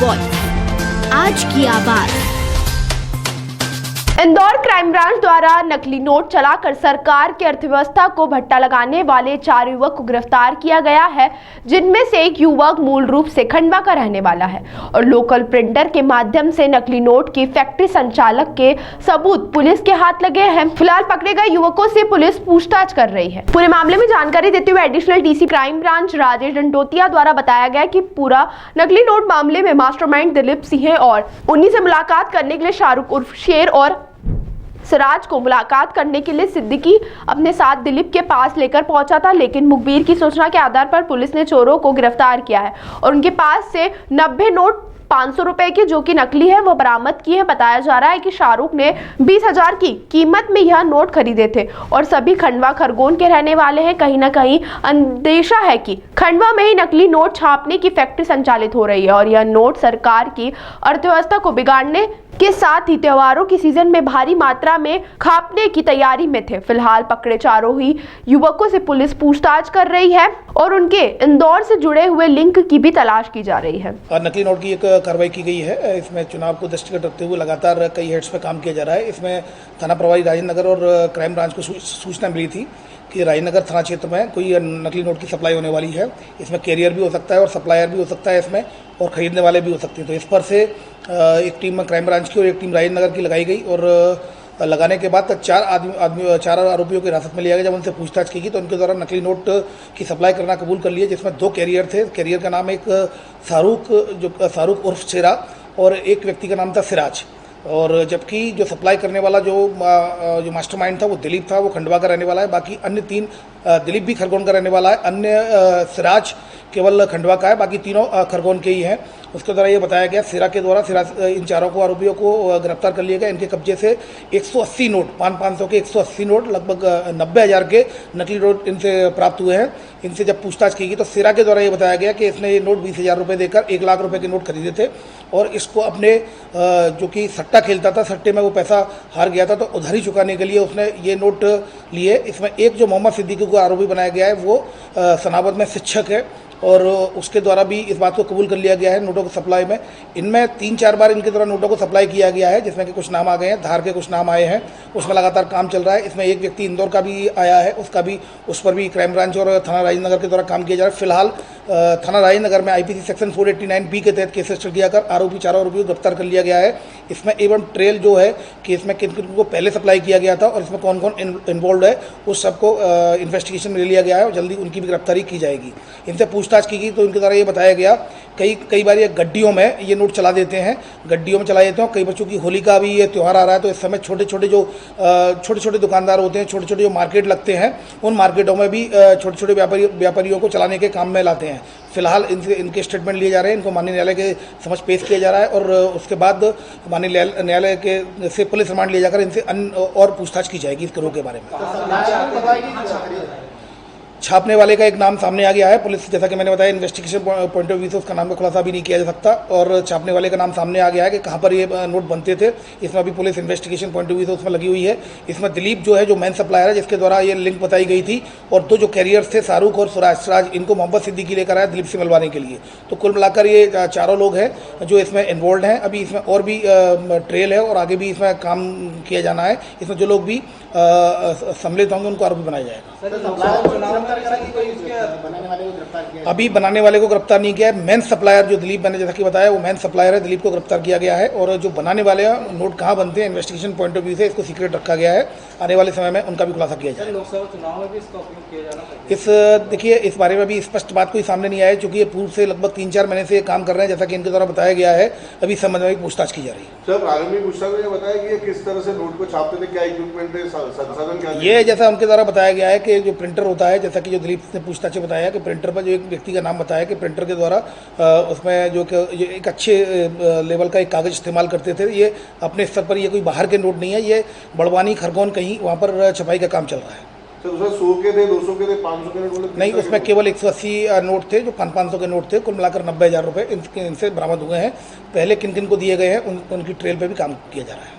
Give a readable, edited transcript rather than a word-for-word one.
Voice, आज की आवाज। इंदौर क्राइम ब्रांच द्वारा नकली नोट चलाकर सरकार की अर्थव्यवस्था को भट्टा लगाने वाले 4 युवक को गिरफ्तार किया गया है, जिनमें से एक युवक मूल रूप से खंडवा का रहने वाला है और लोकल प्रिंटर के माध्यम से नकली नोट की फैक्ट्री संचालक के सबूत पुलिस के हाथ लगे हैं। फिलहाल पकड़े गए युवकों से पुलिस पूछताछ कर रही है। पूरे मामले में जानकारी देते हुए additional DC crime branch Rajesh Dandotiya द्वारा बताया गया कि पूरा नकली नोट मामले में मास्टरमाइंड दिलीप सिंह है और उन्हीं से मुलाकात करने के लिए शाहरुख उर्फ शेर और सिराज को मुलाकात करने के लिए सिद्दीकी अपने साथ दिलीप के पास लेकर पहुंचा था, लेकिन मुखबिर की सूचना के आधार पर पुलिस ने चोरों को गिरफ्तार किया है और उनके पास से 90 नोट 500 रुपए के जो कि नकली है वो बरामद किए हैं। बताया जा रहा है कि शाहरुख ने 20,000 की कीमत में यह नोट खरीदे थे और सभी खंडवा खरगोन के रहने वाले हैं। कहीं ना कहीं अंदेशा है कि खंडवा में ही नकली नोट छापने की फैक्ट्री संचालित हो रही है और यह नोट सरकार की अर्थव्यवस्था को बिगाड़ने के साथ ही त्योहारों की सीजन में भारी मात्रा में खापने की तैयारी में थे। फिलहाल पकड़े चारों ही युवकों से पुलिस पूछताछ कर रही है और उनके इंदौर से जुड़े हुए लिंक की भी तलाश की जा रही है। नकली नोट की एक कार्रवाई की गई है। इसमें चुनाव को दृष्टिगत रखते हुए लगातार कई हेड्स पे काम किया जा रहा है। इसमें थाना प्रभारी राजेंद्र नगर और क्राइम ब्रांच को सूचना मिली थी कि राजेंद्र नगर थाना क्षेत्र में कोई नकली नोट की सप्लाई होने वाली है। इसमें कैरियर भी हो सकता है और सप्लायर भी हो सकता है इसमें, और खरीदने वाले भी हो सकते हैं। तो इस पर से एक टीम क्राइम ब्रांच की और एक टीम राजेंद्र नगर की लगाई गई और लगाने के बाद 4 आरोपियों की हिरासत में लिया गया। जब उनसे पूछताछ की गई तो उनके द्वारा नकली नोट की सप्लाई करना कबूल कर लिया, जिसमें 2 कैरियर थे। कैरियर का नाम एक शाहरुख उर्फ शेरा और एक व्यक्ति का नाम था सिराज, और जबकि जो सप्लाई करने वाला जो मास्टरमाइंड था वो दिलीप था, वो खंडवा का रहने वाला है। बाकी अन्य 3, दिलीप भी खरगोन का रहने वाला है, अन्य सिराज केवल खंडवा का है, बाकी तीनों खरगोन के ही हैं। उसके द्वारा ये बताया गया सिरा के द्वारा इन चारों को आरोपियों को गिरफ्तार कर लिया गया। इनके कब्जे से 180 नोट 500 के 180 नोट लगभग 90,000 के नकली नोट इनसे प्राप्त हुए हैं। इनसे जब पूछताछ की गई तो सिरा के द्वारा ये बताया गया कि इसने ये नोट 20,000 रुपये देकर 1 लाख रुपए के नोट खरीदे थे और इसको अपने जो कि सट्टा खेलता था, सट्टे में वो पैसा हार गया था तो उधारी चुकाने के लिए उसने ये नोट लिए। इसमें एक जो मोहम्मद सिद्दीकी को आरोपी बनाया गया है वो सनावद में शिक्षक है और उसके द्वारा भी इस बात को कबूल कर लिया गया है नोटों को सप्लाई में। इनमें 3-4 बार इनके द्वारा नोटों को सप्लाई किया गया है, जिसमें कि कुछ नाम आ गए हैं, धार के कुछ नाम आए हैं, उसमें लगातार काम चल रहा है। इसमें एक व्यक्ति इंदौर का भी आया है, उस पर भी क्राइम ब्रांच और थाना राजेंद्र नगर के द्वारा काम किया जा रहा है। फिलहाल थाना राजेंद्र नगर में IPC सेक्शन 489B के तहत केस रजिस्टर किया कर 4 आरोपियों को गिरफ्तार कर लिया गया है। इसमें एवं ट्रेल जो है कि इसमें किन किन को पहले सप्लाई किया गया था और इसमें कौन कौन इन्वॉल्व है उस सबको इन्वेस्टिगेशन में ले लिया गया है और जल्दी उनकी भी गिरफ्तारी की जाएगी। इनसे पूछताछ की गई तो इनके द्वारा ये बताया गया कई बार ये गड्डियों में ये नोट चला देते हैं, गड्डियों में चला देते हैं। कई बच्चों की होली का भी ये त्यौहार आ रहा है तो इस समय छोटे छोटे दुकानदार होते हैं, छोटे छोटे जो मार्केट लगते हैं उन मार्केटों में भी छोटे छोटे व्यापारियों को चलाने के काम में लाते हैं। फिलहाल इनके स्टेटमेंट लिए जा रहे हैं, इनको माननीय न्यायालय के समक्ष पेश किया जा रहा है और उसके बाद माननीय न्यायालय के से पुलिस रिमांड लिया जाकर इनसे और पूछताछ की जाएगी इस गिरोह के बारे में। छापने वाले का एक नाम सामने आ गया है। पुलिस, जैसा कि मैंने बताया, इन्वेस्टिगेशन पॉइंट ऑफ व्यू से उसका नाम का खुलासा भी नहीं किया जा सकता और छापने वाले का नाम सामने आ गया है कि कहाँ पर ये नोट बनते थे। इसमें अभी police investigation point of view से उसमें लगी हुई है। इसमें दिलीप जो है जो मेन सप्लायर है जिसके द्वारा ये लिंक बताई गई थी और 2 जो कैरियर्स थे शाहरुख और सिराज, इनको मोहम्मद सिद्दीकी लेकर आया दिलीप से मिलवाने के लिए। तो कुल मिलाकर ये 4 लोग हैं जो इसमें इन्वॉल्व हैं। अभी इसमें और भी ट्रेल है और आगे भी इसमें काम किया जाना है। इसमें जो लोग भी सम्मिलित होंगे उनको आरोपी बनाया जाएगा। अभी बनाने वाले को गिरफ्तार नहीं किया है। मेन सप्लायर जो दिलीप, मैंने जैसा कि बताया, वो मेन सप्लायर है, दिलीप को गिरफ्तार किया गया है और जो बनाने वाले हैं नोट कहाँ बनते हैं इन्वेस्टिगेशन पॉइंट ऑफ व्यू से इसको सीक्रेट रखा गया है। आने वाले समय में उनका भी खुलासा किया जाएगा। लोकसभा चुनाव में भी इसका उपयोग किया जाना देखिए इस बारे में भी स्पष्ट बात कोई सामने नहीं आई, चूंकि ये पूर्व से लगभग 3-4 महीने से ये काम कर रहे हैं, जैसा कि इनके द्वारा बताया गया है। अभी इस संबंध में पूछताछ की जा रही है। सर, प्रारंभिक पूछताछ में ये बताया कि ये किस तरह से नोट को छापते थे, क्या इक्विपमेंट है, संसाधन क्या? ये जैसा उनके द्वारा बताया गया है कि जो प्रिंटर होता है, जैसा कि जो दिलीप ने पूछताछ में बताया कि प्रिंटर पर जो एक व्यक्ति का नाम बताया कि प्रिंटर के द्वारा उसमें जो एक अच्छे लेवल का एक कागज़ इस्तेमाल करते थे। ये अपने स्तर पर, ये कोई बाहर के नोट नहीं है, ये बड़वानी खरगोन कहीं वहाँ पर छपाई का काम चल रहा है। सर, उसमें 100 के थे, 200 के थे, 500 के नोट नहीं, उसमें केवल 180 नोट थे जो 500 के नोट थे। कुल मिलाकर 90,000 रुपये इनसे बरामद हुए हैं। पहले किन किन को दिए गए हैं उनकी ट्रेल पर भी काम किया जा रहा है।